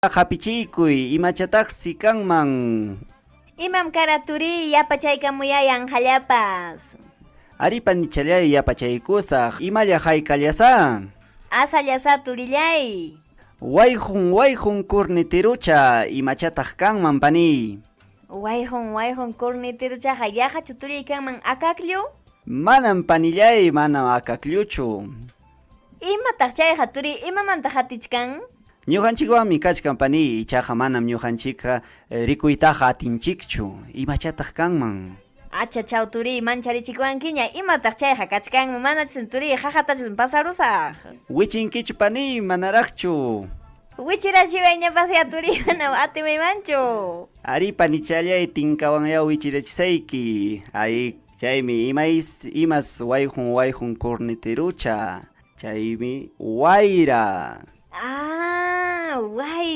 Hapichikuy imachataqsi kanman. Imam kara turi yapachaykamuyayan hallapas. Aripa nichalay yapachaykusaq imalla haykallasa. Asallasa turillay. Wayjun kurnitirucha imachataq kanman pani. Wayjun kurnitiruchaqa yaqa chuturiykanman akakllu. Manam panillay manam akaklluchu. Imataq chayqa turi imamanta hatichkan? Ñuqanchikwanmi kachkan pani ichaqa manam ñuqanchikqa rikuytaqa atinchikchu imachataq kanman. Acha chaw turi mancharichikwankiña imataq chayqa kachkanman manachis turi haqatachis pasarusaq. Wichinkichu pani manaraqchu. Wichirachiwayñapas ya turi mana atimaymanchu. Aripa nichallay tinkawanya wichirachisayki. Ay chaymi imas wayjun kurnitirucha. Chaymi wayra. Why?